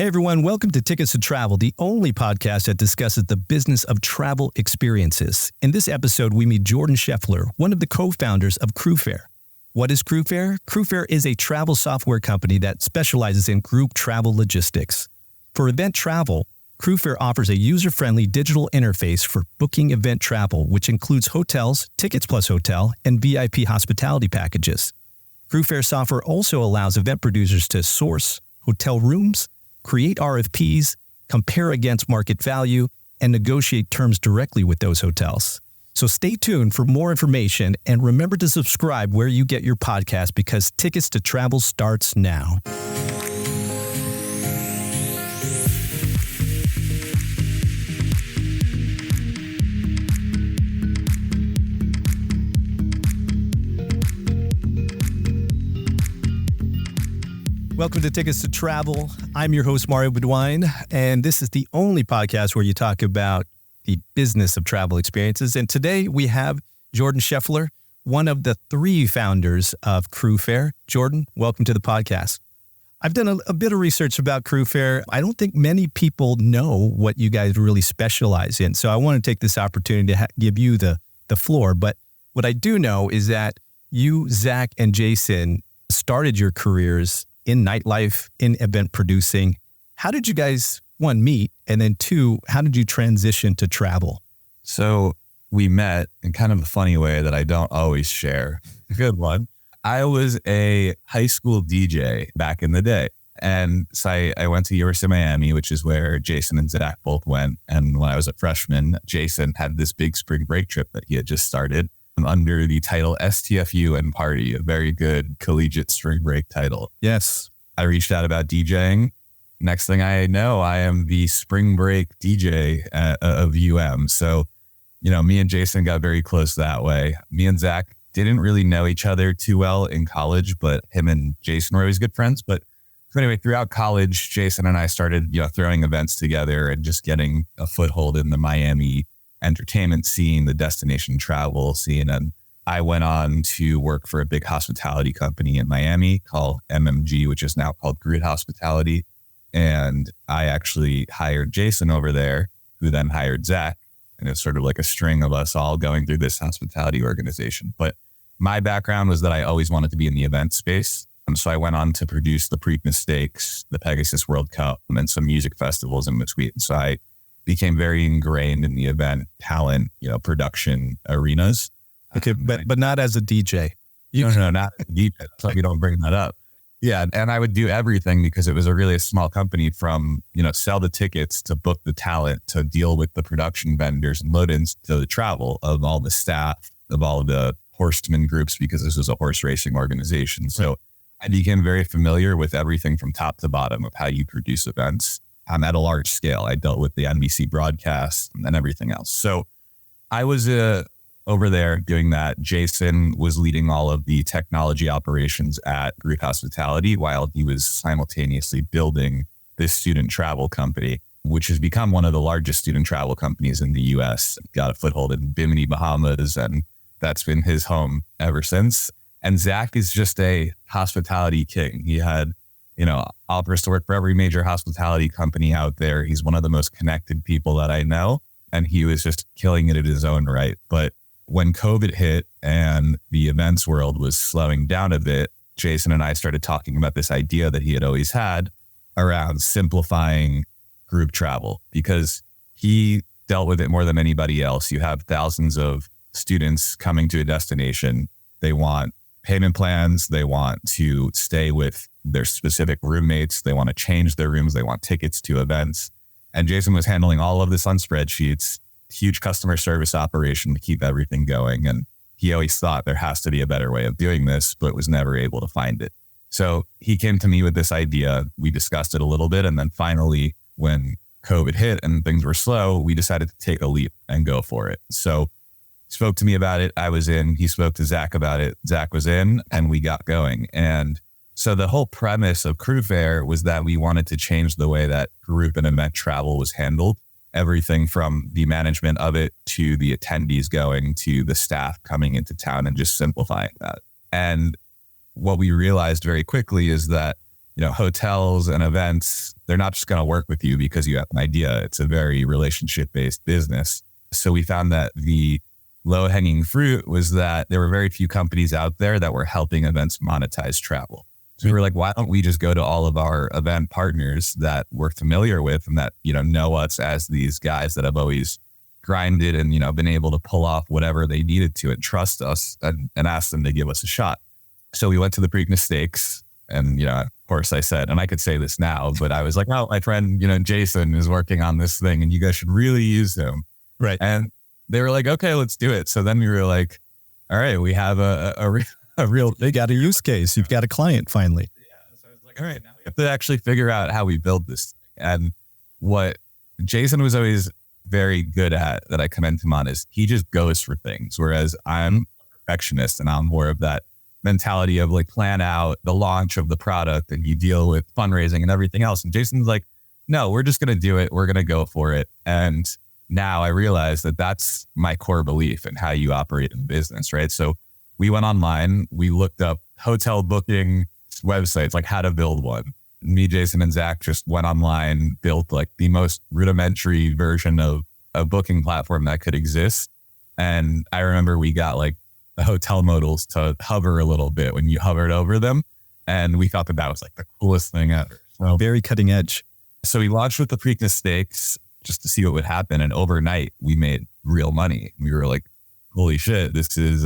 Hey everyone, welcome to Tickets to Travel, the only podcast that discusses the business of travel experiences. In this episode, we meet Jordan Scheffler, one of the co-founders of Crewfare. What is Crewfare? Crewfare is a travel software company that specializes in group travel logistics. For event travel, Crewfare offers a user-friendly digital interface for booking event travel, which includes hotels, tickets plus hotel, and VIP hospitality packages. Crewfare software also allows event producers to source hotel rooms, create RFPs, compare against market value, and negotiate terms directly with those hotels. So stay tuned for more information and remember to subscribe where you get your podcast because Tickets to Travel starts now. Welcome to Tickets to Travel. I'm your host, Mario Bedouin, and this is the only podcast where you talk about the business of travel experiences. And today we have Jordan Scheffler, one of the three founders of Crewfare. Jordan, welcome to the podcast. I've done a bit of research about Crewfare. I don't think many people know what you guys really specialize in. So I want to take this opportunity to give you the floor. But what I do know is that you, Zach, and Jason started your careers in nightlife, in event producing. How did you guys, one, meet? And then two, how did you transition to travel? So we met in kind of a funny way that I don't always share. Good one. I was a high school DJ back in the day. And so I went to University of Miami, which is where Jason and Zach both went. And when I was a freshman, Jason had this big spring break trip that he had just started under the title STFU and Party, a very good collegiate spring break title. Yes. I reached out about DJing. Next thing I know, I am the spring break DJ of UM. So, me and Jason got very close that way. Me and Zach didn't really know each other too well in college, but him and Jason were always good friends. But anyway, throughout college, Jason and I started, throwing events together and just getting a foothold in the Miami entertainment scene, the destination travel scene. And I went on to work for a big hospitality company in Miami called MMG, which is now called Grid Hospitality. And I actually hired Jason over there, who then hired Zach. And it's sort of like a string of us all going through this hospitality organization. But my background was that I always wanted to be in the event space. So I went on to produce the Preakness Stakes, the Pegasus World Cup, and some music festivals in between. So I became very ingrained in the event talent, production arenas. Okay, but not as a DJ. No, not as a DJ. That's why we don't bring that up. Yeah, and I would do everything because it was a really small company from, sell the tickets to book the talent to deal with the production vendors and load-ins to the travel of all the staff, of all of the horseman groups, because this was a horse racing organization. So I became very familiar with everything from top to bottom of how you produce events. At a large scale. I dealt with the NBC broadcast and everything else. So I was over there doing that. Jason was leading all of the technology operations at Grid Hospitality while he was simultaneously building this student travel company, which has become one of the largest student travel companies in the US. Got a foothold in Bimini, Bahamas, and that's been his home ever since. And Zach is just a hospitality king. He had offers to work for every major hospitality company out there. He's one of the most connected people that I know, and he was just killing it in his own right. But when COVID hit and the events world was slowing down a bit, Jason and I started talking about this idea that he had always had around simplifying group travel, because he dealt with it more than anybody else. You have thousands of students coming to a destination. They want payment plans. They want to stay with their specific roommates. They want to change their rooms. They want tickets to events. And Jason was handling all of this on spreadsheets, huge customer service operation to keep everything going. And he always thought there has to be a better way of doing this, but was never able to find it. So he came to me with this idea. We discussed it a little bit. And then finally, when COVID hit and things were slow, we decided to take a leap and go for it. So he spoke to me about it. I was in. He spoke to Zach about it. Zach was in, and we got going. And so the whole premise of Crewfare was that we wanted to change the way that group and event travel was handled. Everything from the management of it to the attendees going to the staff coming into town, and just simplifying that. And what we realized very quickly is that, hotels and events, they're not just going to work with you because you have an idea. It's a very relationship-based business. So we found that the low-hanging fruit was that there were very few companies out there that were helping events monetize travel. So we were like, why don't we just go to all of our event partners that we're familiar with and that, know us as these guys that have always grinded and, been able to pull off whatever they needed to and trust us and ask them to give us a shot. So we went to the Preakness Stakes and, of course I said, and I could say this now, but I was like, oh, my friend, Jason is working on this thing and you guys should really use him. Right. And they were like, okay, let's do it. So then we were like, all right, we have a real, they got a use case. You've got a client finally. Yeah. So I was like, all right, now we have to actually figure out how we build this thing. And what Jason was always very good at that I commend him on is he just goes for things. Whereas I'm a perfectionist and I'm more of that mentality of like plan out the launch of the product and you deal with fundraising and everything else. And Jason's like, no, we're just going to do it. We're going to go for it. And now I realize that that's my core belief in how you operate in business, right? So we went online, we looked up hotel booking websites, like how to build one. Me, Jason, and Zach just went online, built like the most rudimentary version of a booking platform that could exist. And I remember we got like the hotel modals to hover a little bit when you hovered over them. And we thought that was like the coolest thing ever. So, very cutting edge. So we launched with the Preakness Stakes just to see what would happen. And overnight we made real money. We were like, holy shit, this is...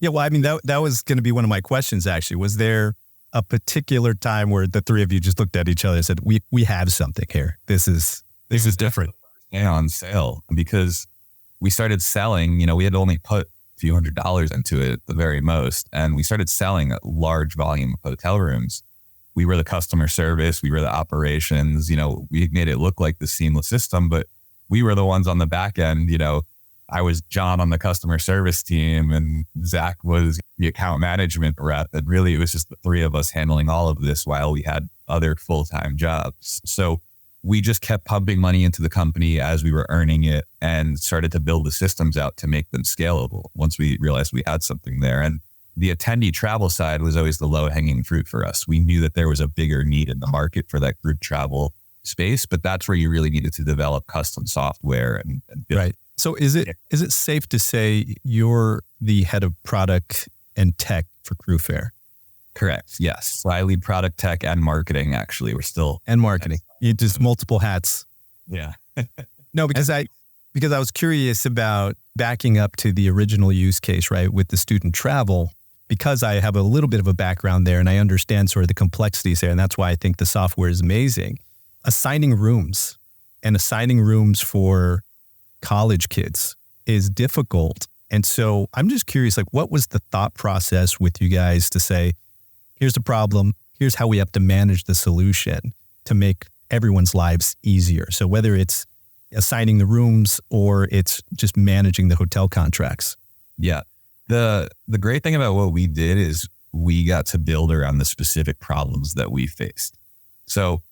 Yeah, well, I mean, that was going to be one of my questions, actually. Was there a particular time where the three of you just looked at each other and said, we have something here. This is different. Yeah, on sale. Because we started selling, we had only put a few $100s into it at the very most. And we started selling a large volume of hotel rooms. We were the customer service. We were the operations. We made it look like the seamless system, but we were the ones on the back end. I was John on the customer service team and Zach was the account management rep. And really it was just the three of us handling all of this while we had other full-time jobs. So we just kept pumping money into the company as we were earning it and started to build the systems out to make them scalable once we realized we had something there. And the attendee travel side was always the low-hanging fruit for us. We knew that there was a bigger need in the market for that group travel space, but that's where you really needed to develop custom software and build. Right. So is it safe to say you're the head of product and tech for Crewfare? Correct. Yes. So I lead product tech and marketing. Actually, we're still and marketing. You just multiple hats. Yeah. No, because I was curious about backing up to the original use case, right, with the student travel, because I have a little bit of a background there and I understand sort of the complexities there. And that's why I think the software is amazing. Assigning rooms for college kids is difficult. And so I'm just curious, like, what was the thought process with you guys to say, here's the problem, here's how we have to manage the solution to make everyone's lives easier. So whether it's assigning the rooms or it's just managing the hotel contracts. Yeah. The great thing about what we did is we got to build around the specific problems that we faced. So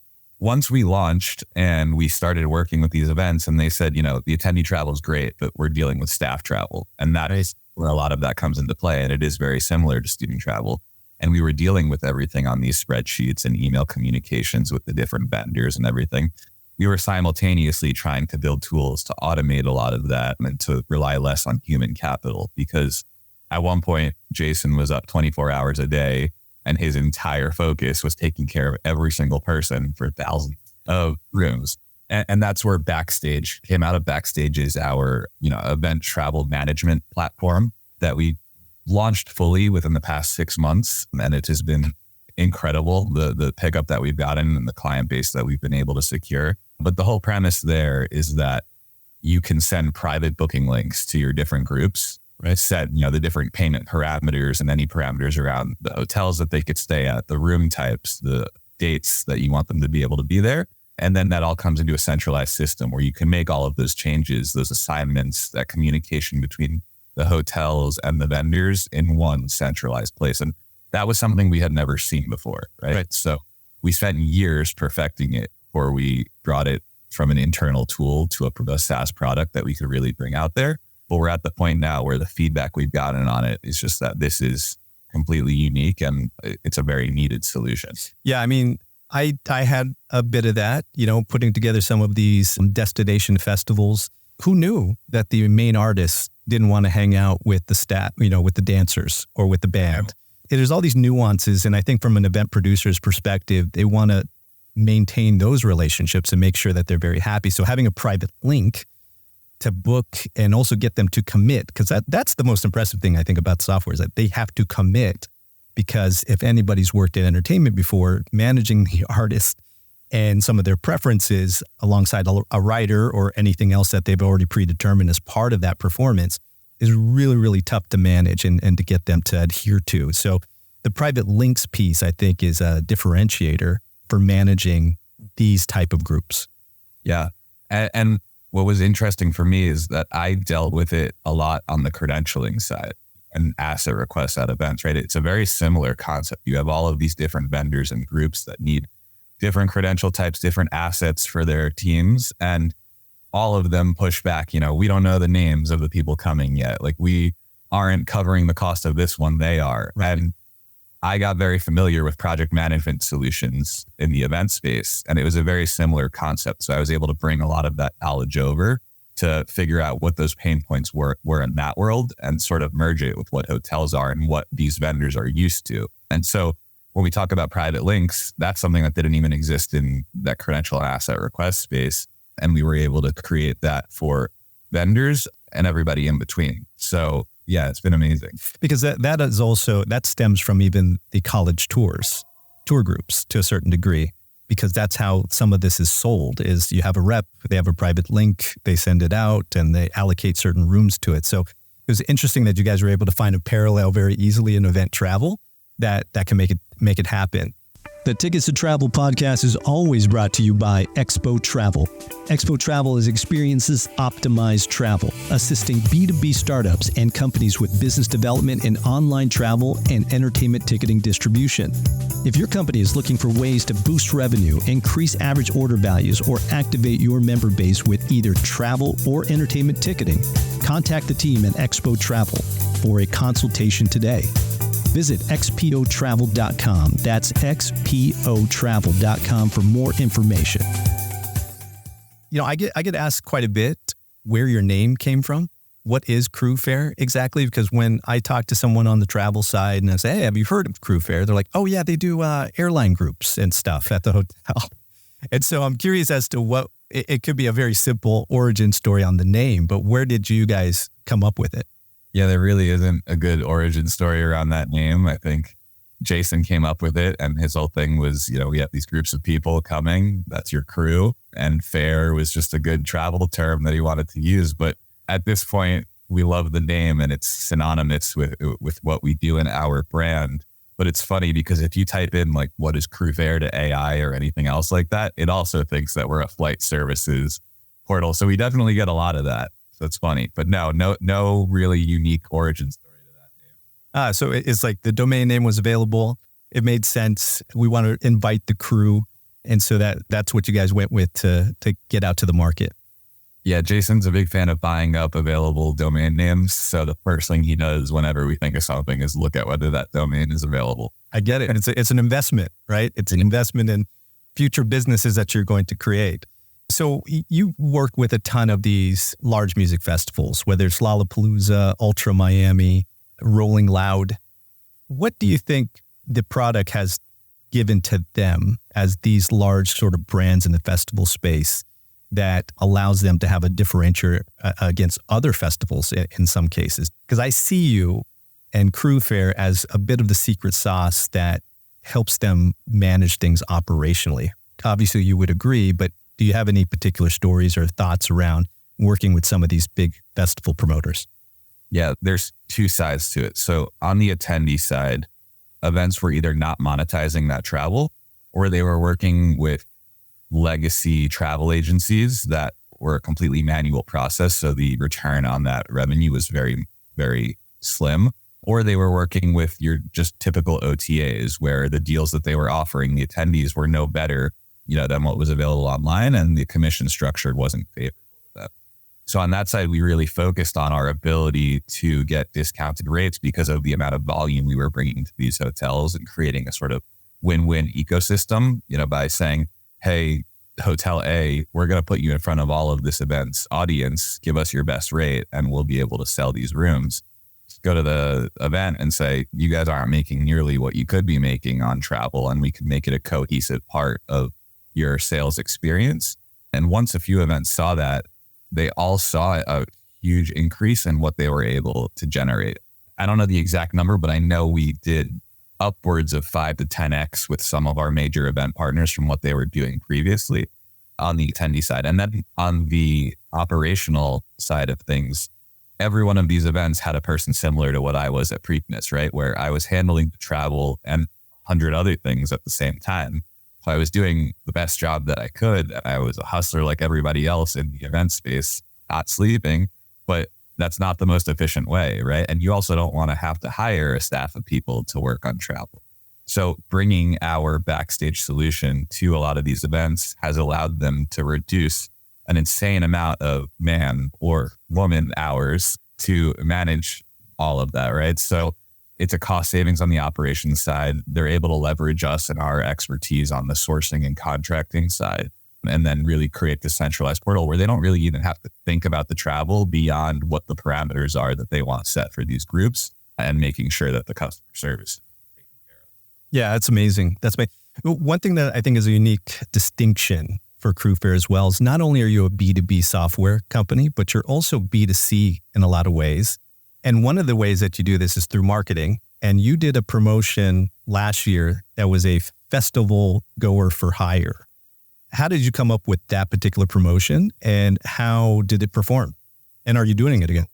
once we launched and we started working with these events and they said, the attendee travel is great, but we're dealing with staff travel. And that is where a lot of that comes into play. And it is very similar to student travel. And we were dealing with everything on these spreadsheets and email communications with the different vendors and everything. We were simultaneously trying to build tools to automate a lot of that and to rely less on human capital, because at one point, Jason was up 24 hours a day and his entire focus was taking care of every single person for thousands of rooms. And that's where Backstage came out of. Backstage is our, event travel management platform that we launched fully within the past 6 months. And it has been incredible, the pickup that we've gotten and the client base that we've been able to secure. But the whole premise there is that you can send private booking links to your different groups, right? Set, the different payment parameters and any parameters around the hotels that they could stay at, the room types, the dates that you want them to be able to be there. And then that all comes into a centralized system where you can make all of those changes, those assignments, that communication between the hotels and the vendors in one centralized place. And that was something we had never seen before, right? So we spent years perfecting it before we brought it from an internal tool to a SaaS product that we could really bring out there. But we're at the point now where the feedback we've gotten on it is just that this is completely unique, and it's a very needed solution. Yeah, I mean, I had a bit of that, putting together some of these destination festivals. Who knew that the main artists didn't want to hang out with the staff, with the dancers or with the band? There's all these nuances, and I think from an event producer's perspective, they want to maintain those relationships and make sure that they're very happy. So having a private link to book and also get them to commit, because that's the most impressive thing I think about software, is that they have to commit. Because if anybody's worked in entertainment before, managing the artist and some of their preferences alongside a writer or anything else that they've already predetermined as part of that performance is really, really tough to manage and to get them to adhere to. So the private links piece, I think, is a differentiator for managing these type of groups. Yeah. And what was interesting for me is that I dealt with it a lot on the credentialing side and asset requests at events, right? It's a very similar concept. You have all of these different vendors and groups that need different credential types, different assets for their teams. And all of them push back, we don't know the names of the people coming yet. Like, we aren't covering the cost of this one, they are. Right. And I got very familiar with project management solutions in the event space, and it was a very similar concept. So I was able to bring a lot of that knowledge over to figure out what those pain points were in that world and sort of merge it with what hotels are and what these vendors are used to. And so when we talk about private links, that's something that didn't even exist in that credential and asset request space. And we were able to create that for vendors and everybody in between. So yeah, it's been amazing. Because that stems from even the college tour groups to a certain degree, because that's how some of this is sold, is you have a rep, they have a private link, they send it out and they allocate certain rooms to it. So it was interesting that you guys were able to find a parallel very easily in event travel that can make it happen. The Tickets to Travel podcast is always brought to you by Expo Travel. Expo Travel is experiences optimized travel, assisting B2B startups and companies with business development in online travel and entertainment ticketing distribution. If your company is looking for ways to boost revenue, increase average order values, or activate your member base with either travel or entertainment ticketing, contact the team at Expo Travel for a consultation today. Visit xpotravel.com. That's xpotravel.com for more information. I get asked quite a bit where your name came from. What is Crewfare exactly? Because when I talk to someone on the travel side and I say, hey, have you heard of Crewfare? They're like, oh yeah, they do airline groups and stuff at the hotel. And so I'm curious as to what, it could be a very simple origin story on the name, but where did you guys come up with it? Yeah, there really isn't a good origin story around that name. I think Jason came up with it, and his whole thing was, we have these groups of people coming, that's your crew, and fare was just a good travel term that he wanted to use. But at this point, we love the name and it's synonymous with what we do in our brand. But it's funny because if you type in like, what is Crewfare to AI or anything else like that, it also thinks that we're a flight services portal. So we definitely get a lot of that. So it's funny, but no really unique origin story to that name. So it's like the domain name was available. It made sense. We want to invite the crew. And so that's what you guys went with to get out to the market. Yeah, Jason's a big fan of buying up available domain names. So the first thing he does whenever we think of something is look at whether that domain is available. I get it. And it's an investment, right? It's an investment in future businesses that you're going to create. So you work with a ton of these large music festivals, whether it's Lollapalooza, Ultra Miami, Rolling Loud. What do you think the product has given to them as these large sort of brands in the festival space that allows them to have a differentiator against other festivals in some cases? Because I see you and Crewfare as a bit of the secret sauce that helps them manage things operationally. Obviously, you would agree, but do you have any particular stories or thoughts around working with some of these big festival promoters? Yeah, there's two sides to it. So on the attendee side, events were either not monetizing that travel or they were working with legacy travel agencies that were a completely manual process. So the return on that revenue was very, very slim. Or they were working with your just typical OTAs where the deals that they were offering the attendees were no better than what was available online, and the commission structure wasn't favorable to that. So on that side, we really focused on our ability to get discounted rates because of the amount of volume we were bringing to these hotels and creating a sort of win-win ecosystem, by saying, hey, Hotel A, we're going to put you in front of all of this event's audience, give us your best rate, and we'll be able to sell these rooms. Go to the event and say, you guys aren't making nearly what you could be making on travel, and we can make it a cohesive part of your sales experience. And once a few events saw that, they all saw a huge increase in what they were able to generate. I don't know the exact number, but I know we did upwards of 5 to 10x with some of our major event partners from what they were doing previously on the attendee side. And then on the operational side of things, every one of these events had a person similar to what I was at Preakness, right? Where I was handling the travel and 100 other things at the same time. So I was doing the best job that I could. I was a hustler like everybody else in the event space, not sleeping, but that's not the most efficient way, right? And you also don't want to have to hire a staff of people to work on travel. So bringing our Backstage solution to a lot of these events has allowed them to reduce an insane amount of man or woman hours to manage all of that, right? So it's a cost savings on the operations side. They're able to leverage us and our expertise on the sourcing and contracting side, and then really create the centralized portal where they don't really even have to think about the travel beyond what the parameters are that they want set for these groups and making sure that the customer service is taken care of. Yeah, that's amazing. One thing that I think is a unique distinction for Crewfare as well is not only are you a B2B software company, but you're also B2C in a lot of ways. And one of the ways that you do this is through marketing. And you did a promotion last year that was a festival goer for hire. How did you come up with that particular promotion and how did it perform? And are you doing it again?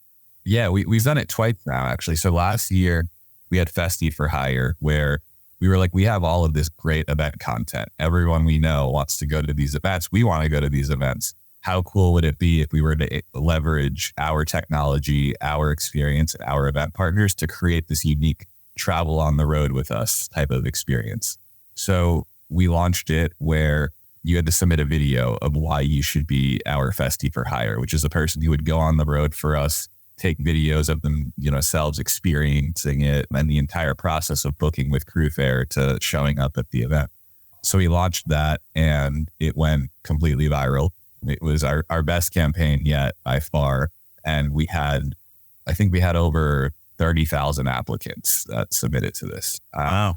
Yeah, we've done it twice now, actually. So last year we had Festi for Hire where we were like, we have all of this great event content. Everyone we know wants to go to these events. We want to go to these events. How cool would it be if we were to leverage our technology, our experience, our event partners to create this unique travel on the road with us type of experience? So we launched it where you had to submit a video of why you should be our Festi for Hire, which is a person who would go on the road for us, take videos of themselves experiencing it and the entire process of booking with Crewfare to showing up at the event. So we launched that and it went completely viral. It was our best campaign yet by far. And I think we had over 30,000 applicants that submitted to this. Wow.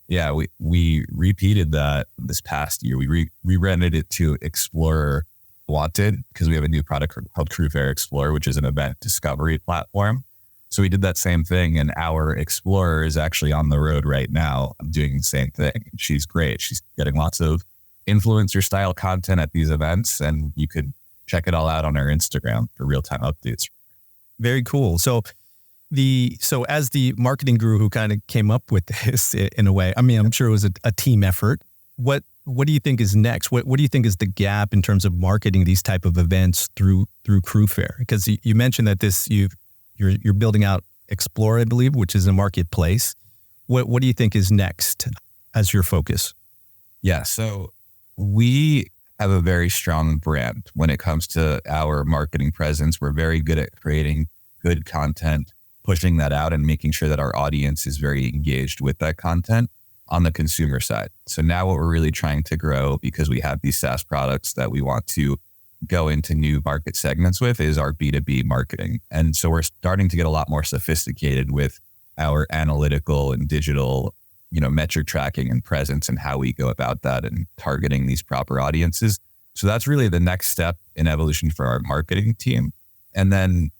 Yeah, we repeated that this past year. We rebranded it to Explorer Wanted because we have a new product called Crewfare Explorer, which is an event discovery platform. So we did that same thing, and our Explorer is actually on the road right now doing the same thing. She's great. She's getting lots of influencer style content at these events, and you could check it all out on our Instagram for real-time updates. Very cool. So as the marketing guru who kind of came up with this in a way, I mean, I'm sure it was a team effort. What do you think is next? What do you think is the gap in terms of marketing these type of events through Crewfare? Because you mentioned that you're building out Explore, I believe, which is a marketplace. What do you think is next as your focus? Yeah, so we have a very strong brand when it comes to our marketing presence. We're very good at creating good content, pushing that out and making sure that our audience is very engaged with that content on the consumer side. So now what we're really trying to grow, because we have these SaaS products that we want to go into new market segments with, is our B2B marketing. And so we're starting to get a lot more sophisticated with our analytical and digital, metric tracking and presence and how we go about that and targeting these proper audiences. So that's really the next step in evolution for our marketing team. And then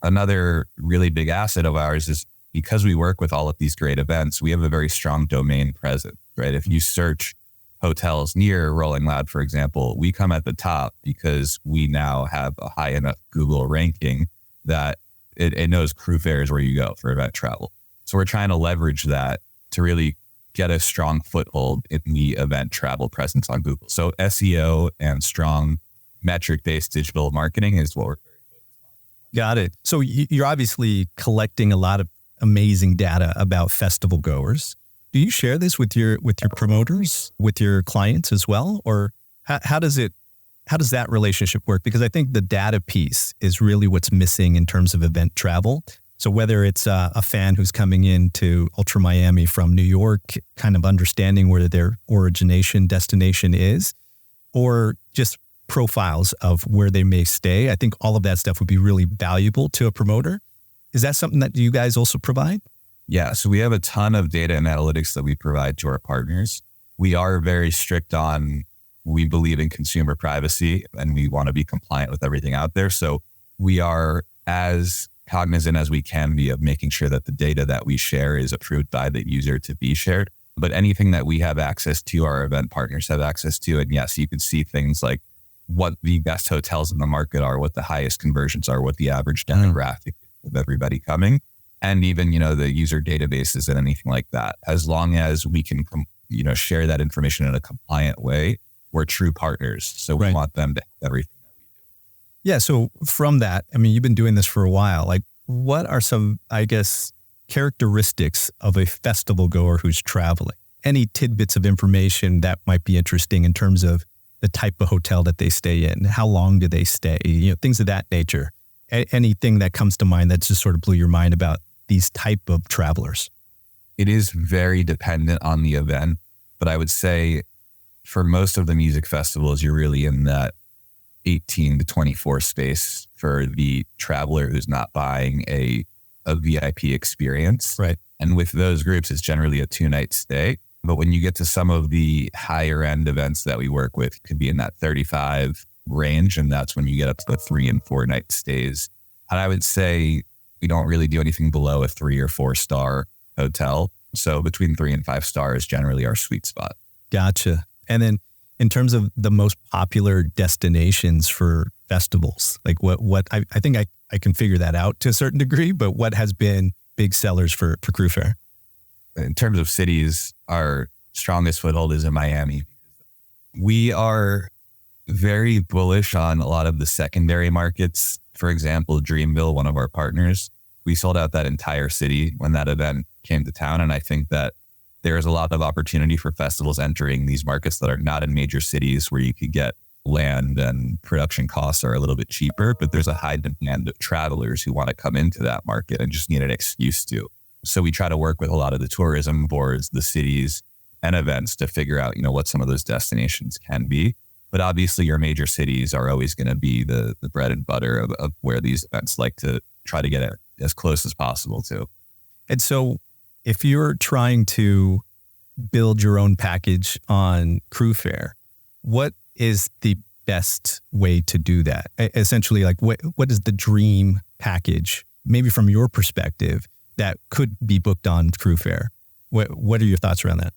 another really big asset of ours is because we work with all of these great events, we have a very strong domain presence, right? If you search hotels near Rolling Loud, for example, we come at the top because we now have a high enough Google ranking that it knows Crewfare is where you go for event travel. So we're trying to leverage that to really get a strong foothold in the event travel presence on Google. So SEO and strong metric-based digital marketing is what we're very focused on. Got it. So you're obviously collecting a lot of amazing data about festival goers. Do you share this with your promoters, with your clients as well? Or how does it how does that relationship work? Because I think the data piece is really what's missing in terms of event travel. So whether it's a fan who's coming into Ultra Miami from New York, kind of understanding where their origination destination is, or just profiles of where they may stay, I think all of that stuff would be really valuable to a promoter. Is that something that you guys also provide? Yeah, so we have a ton of data and analytics that we provide to our partners. We are very strict on, we believe in consumer privacy and we want to be compliant with everything out there. So we are as cognizant as we can be of making sure that the data that we share is approved by the user to be shared. But anything that we have access to, our event partners have access to. And yes, you can see things like what the best hotels in the market are, what the highest conversions are, what the average demographic of everybody coming, and even, the user databases and anything like that. As long as we can, share that information in a compliant way, we're true partners. So we want them to have everything that we do. Yeah. So from that, you've been doing this for a while. Like, what are some, characteristics of a festival goer who's traveling? Any tidbits of information that might be interesting in terms of the type of hotel that they stay in? How long do they stay? Things of that nature. Anything that comes to mind that just sort of blew your mind about these type of travelers? It is very dependent on the event, but I would say for most of the music festivals, you're really in that 18 to 24 space for the traveler who's not buying a VIP experience. Right. And with those groups, it's generally a 2-night stay. But when you get to some of the higher end events that we work with, it could be in that 35 range. And that's when you get up to the 3 and 4 night stays. And I would say we don't really do anything below a 3 or 4 star hotel. So between 3 and 5 stars is generally our sweet spot. Gotcha. And then in terms of the most popular destinations for festivals, like what I think I can figure that out to a certain degree, but what has been big sellers for Crewfare? In terms of cities, our strongest foothold is in Miami. We are very bullish on a lot of the secondary markets. For example, Dreamville, one of our partners, we sold out that entire city when that event came to town. And I think that there's a lot of opportunity for festivals entering these markets that are not in major cities where you could get land and production costs are a little bit cheaper, but there's a high demand of travelers who want to come into that market and just need an excuse to. So we try to work with a lot of the tourism boards, the cities and events to figure out, what some of those destinations can be. But obviously your major cities are always going to be the bread and butter of where these events like to try to get it as close as possible to. And so if you're trying to build your own package on Crewfare, what is the best way to do that? Essentially, like what is the dream package, maybe from your perspective, that could be booked on Crewfare? What are your thoughts around that?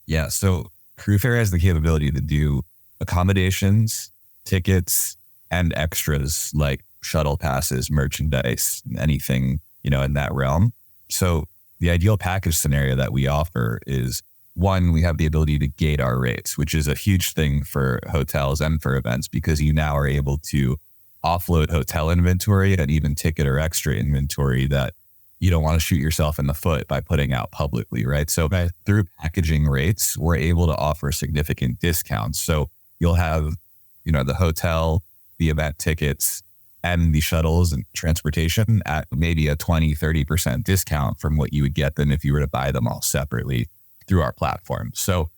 Yeah, so Crewfare has the capability to do accommodations, tickets, and extras like shuttle passes, merchandise, anything, in that realm. So the ideal package scenario that we offer is, one, we have the ability to gate our rates, which is a huge thing for hotels and for events because you now are able to offload hotel inventory and even ticket or extra inventory that you don't want to shoot yourself in the foot by putting out publicly, right? So through packaging rates, we're able to offer significant discounts. So you'll have, the hotel, the event tickets, and the shuttles and transportation at maybe a 20, 30% discount from what you would get them if you were to buy them all separately through our platform. So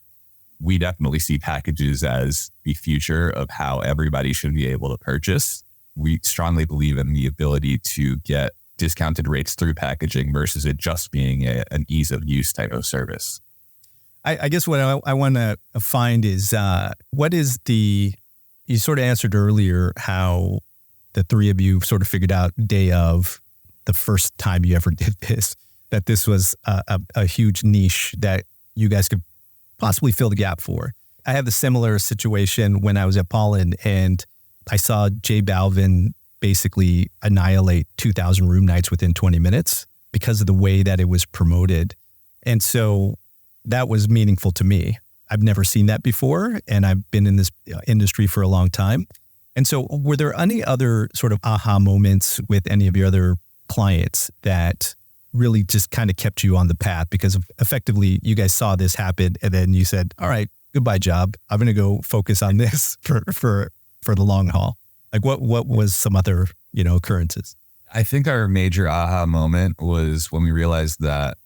we definitely see packages as the future of how everybody should be able to purchase. We strongly believe in the ability to get discounted rates through packaging versus it just being an ease of use type of service. I guess what I want to find is what is you sort of answered earlier how the three of you sort of figured out day of the first time you ever did this, that this was a huge niche that you guys could possibly fill the gap for. I have a similar situation when I was at Pollen and I saw J Balvin basically annihilate 2,000 room nights within 20 minutes because of the way that it was promoted. And so that was meaningful to me. I've never seen that before, and I've been in this industry for a long time. And so were there any other sort of aha moments with any of your other clients that really just kind of kept you on the path? Because effectively you guys saw this happen and then you said, all right, goodbye job. I'm going to go focus on this for for the long haul? Like what was some other, occurrences? I think our major aha moment was when we realized that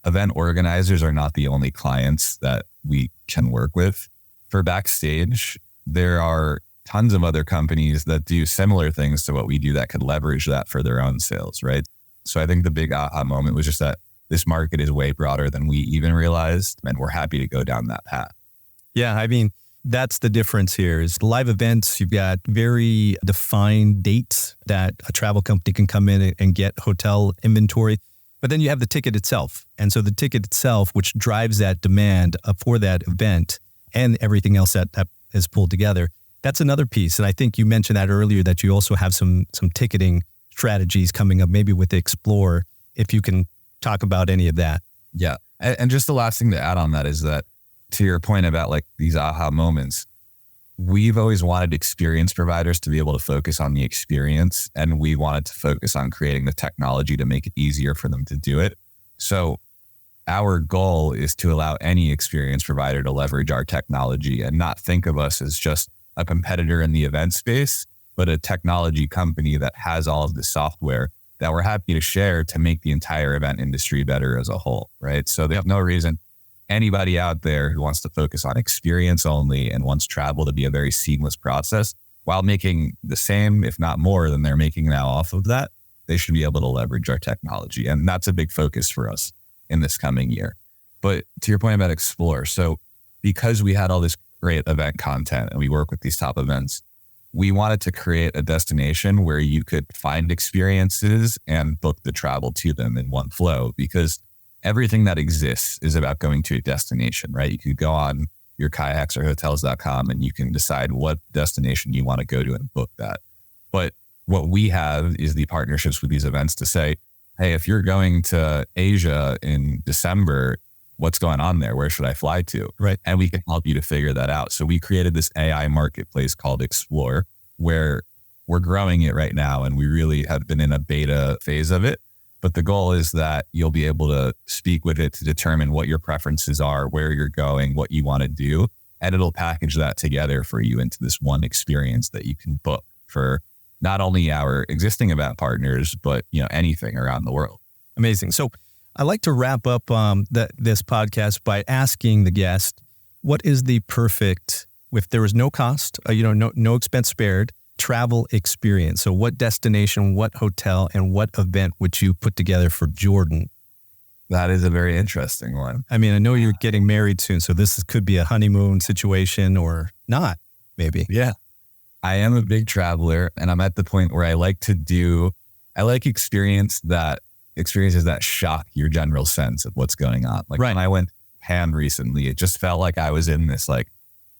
event organizers are not the only clients that we can work with. For Backstage, there are tons of other companies that do similar things to what we do that could leverage that for their own sales, right? So I think the big aha moment was just that this market is way broader than we even realized, and we're happy to go down that path. Yeah, I mean, that's the difference here is live events. You've got very defined dates that a travel company can come in and get hotel inventory. But then you have the ticket itself. And so the ticket itself, which drives that demand for that event and everything else that is pulled together, that's another piece. And I think you mentioned that earlier, that you also have some ticketing strategies coming up, maybe with Explore, if you can talk about any of that. Yeah. And just the last thing to add on that is that, to your point about like these aha moments, we've always wanted experience providers to be able to focus on the experience, and we wanted to focus on creating the technology to make it easier for them to do it. So our goal is to allow any experience provider to leverage our technology and not think of us as just a competitor in the event space, but a technology company that has all of the software that we're happy to share to make the entire event industry better as a whole, right? So there's no reason anybody out there who wants to focus on experience only and wants travel to be a very seamless process while making the same, if not more than they're making now off of that, they should be able to leverage our technology. And that's a big focus for us in this coming year. But to your point about Explore, so because we had all this great event content and we work with these top events, we wanted to create a destination where you could find experiences and book the travel to them in one flow, because everything that exists is about going to a destination, right? You could go on your kayaks or hotels.com and you can decide what destination you want to go to and book that. But what we have is the partnerships with these events to say, hey, if you're going to Asia in December, what's going on there? Where should I fly to? Right. And we can help you to figure that out. So we created this AI marketplace called Explore, where we're growing it right now. And we really have been in a beta phase of it. But the goal is that you'll be able to speak with it to determine what your preferences are, where you're going, what you want to do. And it'll package that together for you into this one experience that you can book for not only our existing event partners, but anything around the world. Amazing. So I like to wrap up this podcast by asking the guest, what is the perfect, if there was no cost, no expense spared, travel experience? So what destination, what hotel, and what event would you put together for Jordan? That is a very interesting one. I mean, I know you're getting married soon, so this could be a honeymoon situation or not, maybe. Yeah. I am a big traveler, and I'm at the point where I like experiences that shock your general sense of what's going on. Like When I went to Japan recently, it just felt like I was in this like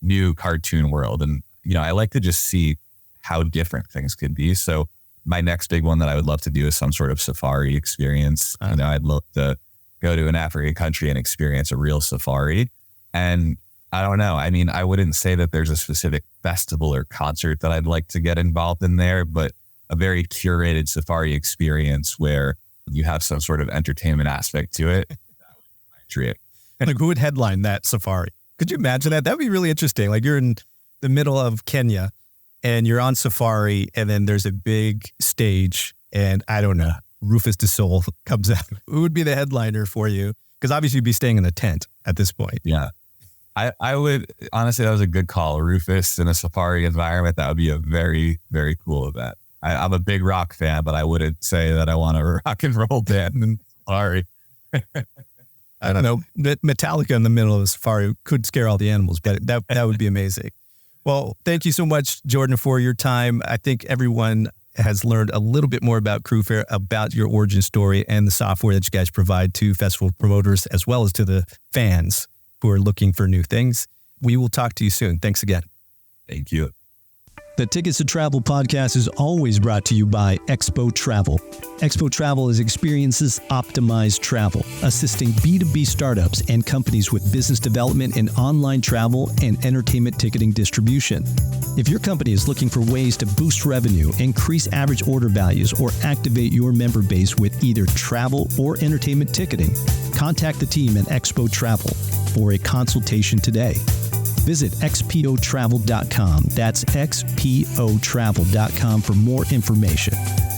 new cartoon world. And, I like to just see how different things could be. So my next big one that I would love to do is some sort of safari experience. I'd love to go to an African country and experience a real safari. And I don't know. I mean, I wouldn't say that there's a specific festival or concert that I'd like to get involved in there, but a very curated safari experience where you have some sort of entertainment aspect to it. That would be my dream. Like, who would headline that safari? Could you imagine that? That would be really interesting. Like, you're in the middle of Kenya and you're on safari, and then there's a big stage, and I don't know, Rufus Du Sol comes out. Who would be the headliner for you? Because obviously you'd be staying in a tent at this point. Yeah. I would, honestly, that was a good call. Rufus in a safari environment, that would be a very, very cool event. I'm a big rock fan, but I wouldn't say that I want a rock and roll band in safari. I don't know. Metallica in the middle of a safari could scare all the animals, but that would be amazing. Well, thank you so much, Jordan, for your time. I think everyone has learned a little bit more about Crewfare, about your origin story and the software that you guys provide to festival promoters, as well as to the fans who are looking for new things. We will talk to you soon. Thanks again. Thank you. The Tickets to Travel podcast is always brought to you by Expo Travel. Expo Travel is experiences optimized travel, assisting B2B startups and companies with business development in online travel and entertainment ticketing distribution. If your company is looking for ways to boost revenue, increase average order values, or activate your member base with either travel or entertainment ticketing, contact the team at Expo Travel for a consultation today. Visit xpotravel.com. That's xpotravel.com for more information.